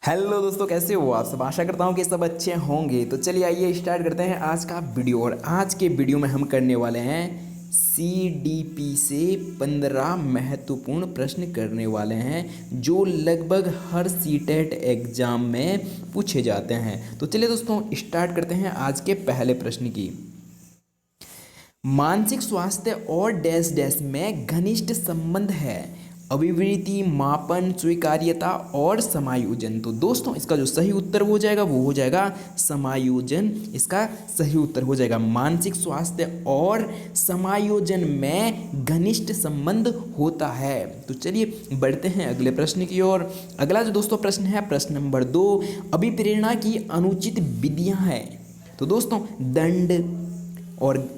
Hello दोस्तों, कैसे हो आप सब। आशा करता हूँ कि सब अच्छे होंगे। तो चलिए आइए स्टार्ट करते हैं आज का वीडियो। और आज के वीडियो में हम करने वाले हैं CDP से 15 महत्वपूर्ण प्रश्न करने वाले हैं जो लगभग हर सीटेट एग्जाम में पूछे जाते हैं। तो चलिए दोस्तों स्टार्ट करते हैं आज के पहले प्रश्न की। मानसिक स्वास्थ्य और डैश डैश में घनिष्ठ संबंध है। अभिवृत्ति, मापन, स्वीकार्यता और समायोजन। तो दोस्तों इसका जो सही उत्तर हो जाएगा वो हो जाएगा समायोजन। इसका सही उत्तर हो जाएगा मानसिक स्वास्थ्य और समायोजन में घनिष्ठ संबंध होता है। तो चलिए बढ़ते हैं अगले प्रश्न की ओर। अगला जो दोस्तों प्रश्न है प्रश्न नंबर 2, अभिप्रेरणा की अनुचित विधियां हैं। तो दोस्तों दंड और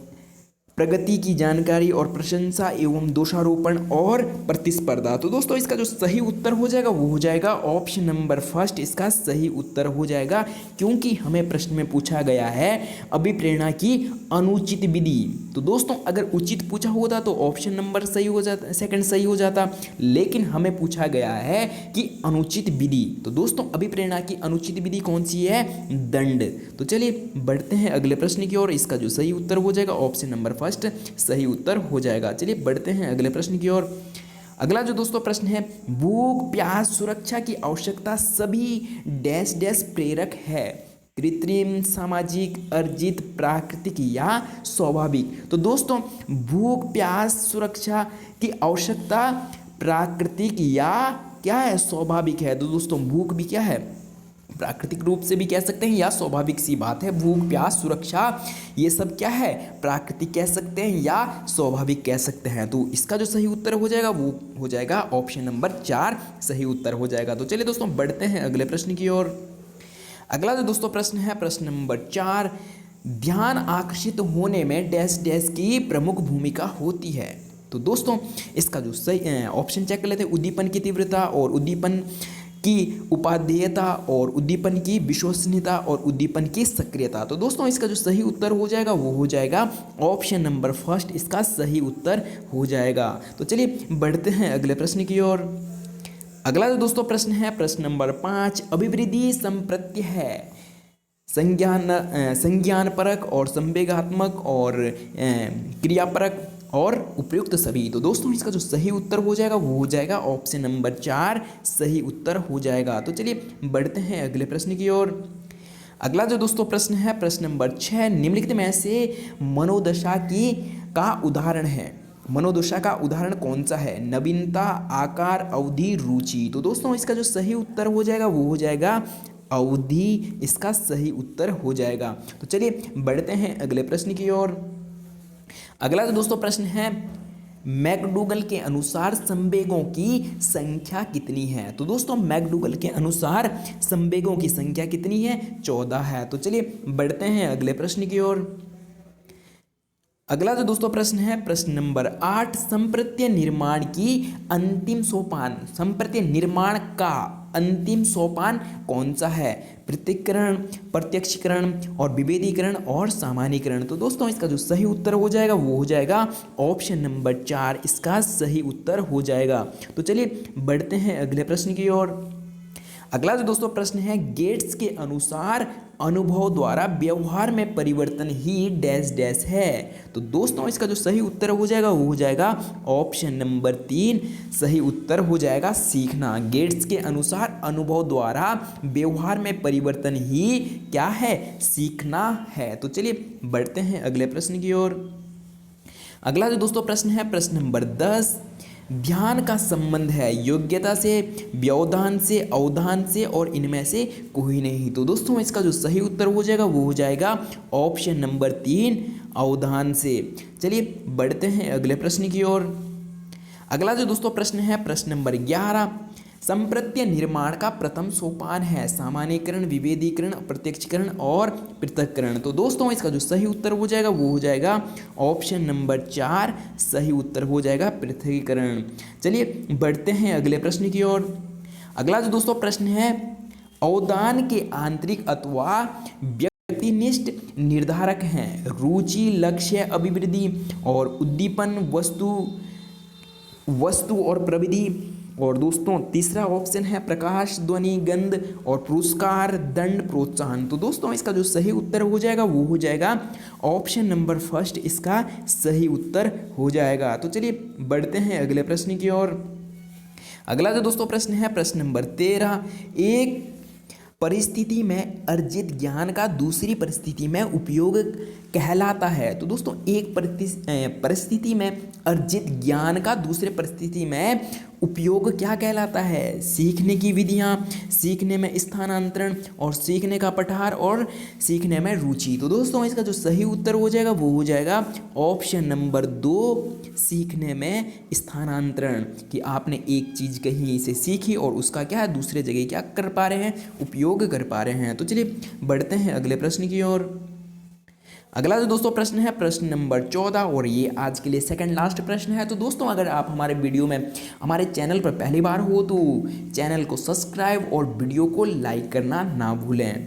प्रगति की जानकारी और प्रशंसा एवं दोषारोपण और प्रतिस्पर्धा। तो दोस्तों इसका जो सही उत्तर हो जाएगा वो हो जाएगा ऑप्शन नंबर फर्स्ट। इसका सही उत्तर हो जाएगा क्योंकि हमें प्रश्न में पूछा गया है अभिप्रेरणा की अनुचित विधि। तो दोस्तों अगर उचित पूछा होता तो ऑप्शन नंबर सही हो जाता, सेकंड सही हो जाता, लेकिन हमें पूछा गया है कि अनुचित विधि। तो दोस्तों अभिप्रेरणा की अनुचित विधि कौन सी है? दंड। तो चलिए बढ़ते हैं अगले प्रश्न की ओर। इसका जो सही उत्तर हो जाएगा ऑप्शन नंबर फर्स्ट सही उत्तर हो जाएगा। चलिए बढ़ते हैं अगले प्रश्न की ओर। अगला जो दोस्तों प्रश्न है, भूख, प्यास, सुरक्षा की आवश्यकता सभी डैश डैश प्रेरक है। कृत्रिम, सामाजिक, अर्जित, प्राकृतिक या स्वाभाविक। तो दोस्तों भूख, प्यास, सुरक्षा की आवश्यकता प्राकृतिक या क्या है? स्वाभाविक है। तो दोस्तों भूख भी क्या है? प्राकृतिक रूप से भी कह सकते हैं या स्वाभाविक सी बात है। भूख, प्यास, सुरक्षा ये सब क्या है? प्राकृतिक कह सकते हैं या स्वाभाविक कह सकते हैं। तो इसका जो सही उत्तर हो जाएगा वो हो जाएगा ऑप्शन नंबर 4 सही उत्तर हो जाएगा। तो चलिए दोस्तों बढ़ते हैं अगले प्रश्न की ओर। अगला जो दोस्तों प्रश्न है प्रश्न नंबर 4, ध्यान आकर्षित होने में डैश डैश की प्रमुख भूमिका होती है। तो दोस्तों इसका जो सही ऑप्शन चेक कर लेते हैं। उद्दीपन की तीव्रता और उद्दीपन की उपादेयता और उद्दीपन की विश्वसनीयता और उद्दीपन की सक्रियता। तो दोस्तों इसका जो सही उत्तर हो जाएगा वो हो जाएगा ऑप्शन नंबर फर्स्ट। इसका सही उत्तर हो जाएगा। तो चलिए बढ़ते हैं अगले प्रश्न की ओर। अगला जो दोस्तों प्रश्न है प्रश्न नंबर 5, अभिवृद्धि संप्रत्य है। संज्ञान परक और संवेगात्मक और क्रियापरक और उपयुक्त सभी। तो दोस्तों इसका जो सही उत्तर हो जाएगा वो हो जाएगा ऑप्शन नंबर 4 सही उत्तर हो जाएगा। तो चलिए बढ़ते हैं अगले प्रश्न की ओर। अगला जो दोस्तों प्रश्न है प्रश्न नंबर 6, निम्नलिखित में से मनोदशा की का उदाहरण है। मनोदशा का उदाहरण कौन सा है? नवीनता, आकार, अवधि, रुचि। तो दोस्तों इसका जो सही उत्तर हो जाएगा वो हो जाएगा अवधि। इसका सही उत्तर हो जाएगा। तो चलिए बढ़ते हैं अगले प्रश्न की ओर। अगला जो दोस्तों प्रश्न है, मैकडूगल के अनुसार संवेगों की संख्या कितनी है? तो दोस्तों मैकडूगल के अनुसार संवेगों की संख्या कितनी है? 14 है। तो चलिए बढ़ते हैं अगले प्रश्न की ओर। अगला जो दोस्तों प्रश्न है प्रश्न नंबर 8, संप्रत्य निर्माण की अंतिम सोपान। संप्रत्य निर्माण का अंतिम सोपान कौन सा है? पृथक्करण, प्रत्यक्षीकरण और विभेदीकरण और सामान्यीकरण। तो दोस्तों इसका जो सही उत्तर हो जाएगा वो हो जाएगा ऑप्शन नंबर 4। इसका सही उत्तर हो जाएगा। तो चलिए बढ़ते हैं अगले प्रश्न की ओर। अगला जो दोस्तों प्रश्न है, गेट्स के अनुसार अनुभव द्वारा व्यवहार में परिवर्तन ही डैश डैश है। तो दोस्तों इसका जो सही उत्तर हो जाएगा वो हो जाएगा ऑप्शन नंबर 3 सही उत्तर हो जाएगा सीखना। गेट्स के अनुसार अनुभव द्वारा व्यवहार में परिवर्तन ही क्या है? सीखना है। तो चलिए बढ़ते हैं अगले प्रश्न की ओर। अगला जो दोस्तों प्रश्न है प्रश्न नंबर 10, ध्यान का संबंध है योग्यता से, व्यवधान से, अवधान से और इनमें से कोई नहीं। तो दोस्तों इसका जो सही उत्तर हो जाएगा वो हो जाएगा ऑप्शन नंबर 3 अवधान से। चलिए बढ़ते हैं अगले प्रश्न की ओर। अगला जो दोस्तों प्रश्न है प्रश्न नंबर 11, संप्रत्य निर्माण का प्रथम सोपान है सामान्यीकरण, विभेदीकरण, प्रत्यक्षीकरण और पृथक्करण। तो दोस्तों इसका जो सही उत्तर हो जाएगा वो हो जाएगा ऑप्शन नंबर 4 सही उत्तर हो जाएगा पृथक्करण। चलिए बढ़ते हैं अगले प्रश्न की ओर। अगला जो दोस्तों प्रश्न है, अवदान के आंतरिक अथवा व्यक्तिनिष्ठ निर्धारक हैं रुचि, लक्ष्य, अभिवृद्धि और उद्दीपन, वस्तु और प्रविधि, और दोस्तों तीसरा ऑप्शन है प्रकाश, ध्वनि, गंध और पुरस्कार, दंड, प्रोत्साहन। तो दोस्तों इसका जो सही उत्तर हो जाएगा वो हो जाएगा ऑप्शन नंबर फर्स्ट, इसका सही उत्तर हो जाएगा। तो चलिए बढ़ते हैं अगले प्रश्न की ओर। अगला जो दोस्तों प्रश्न है प्रश्न नंबर 13, एक परिस्थिति में अर्जित ज्ञान का दूसरी परिस्थिति में उपयोग कहलाता है। तो दोस्तों एक परिस्थिति में अर्जित ज्ञान का दूसरे परिस्थिति में उपयोग क्या कहलाता है? सीखने की विधियाँ, सीखने में स्थानांतरण और सीखने का पठार और सीखने में रुचि। तो दोस्तों इसका जो सही उत्तर हो जाएगा वो हो जाएगा ऑप्शन नंबर 2, सीखने में स्थानांतरण, कि आपने एक चीज़ कहीं से सीखी और उसका क्या है दूसरे जगह क्या कर पा रहे हैं, उपयोग कर पा रहे हैं। तो चलिए बढ़ते हैं अगले प्रश्न की ओर। अगला जो दोस्तों प्रश्न है प्रश्न नंबर 14 और ये आज के लिए सेकंड लास्ट प्रश्न है। तो दोस्तों अगर आप हमारे वीडियो में हमारे चैनल पर पहली बार हो तो चैनल को सब्सक्राइब और वीडियो को लाइक करना ना भूलें।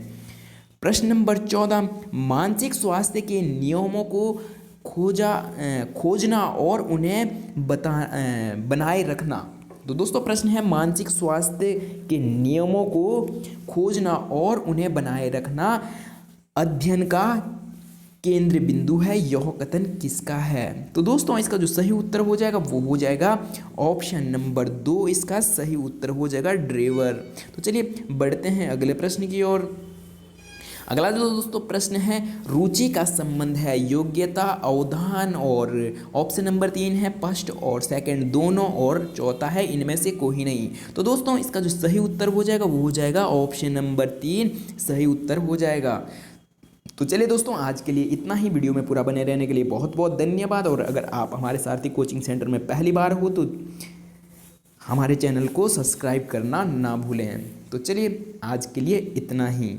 प्रश्न नंबर 14, मानसिक स्वास्थ्य के नियमों को खोजना और उन्हें बनाए रखना। तो दोस्तों प्रश्न है मानसिक स्वास्थ्य के नियमों को खोजना और उन्हें बनाए रखना अध्ययन का केंद्र बिंदु है, यह कथन किसका है? तो दोस्तों इसका जो सही उत्तर हो जाएगा वो हो जाएगा ऑप्शन नंबर 2, इसका सही उत्तर हो जाएगा ड्रेवर। तो चलिए बढ़ते हैं अगले प्रश्न की ओर। अगला जो दोस्तों प्रश्न है रुचि का संबंध है योग्यता, अवधान और ऑप्शन नंबर 3 है फर्स्ट और सेकंड दोनों और चौथा है इनमें से कोई नहीं। तो दोस्तों इसका जो सही उत्तर हो जाएगा वो हो जाएगा ऑप्शन नंबर 3 सही उत्तर हो जाएगा। तो चलिए दोस्तों आज के लिए इतना ही। वीडियो में पूरा बने रहने के लिए बहुत बहुत धन्यवाद। और अगर आप हमारे सारथी कोचिंग सेंटर में पहली बार हो तो हमारे चैनल को सब्सक्राइब करना ना भूलें। तो चलिए आज के लिए इतना ही।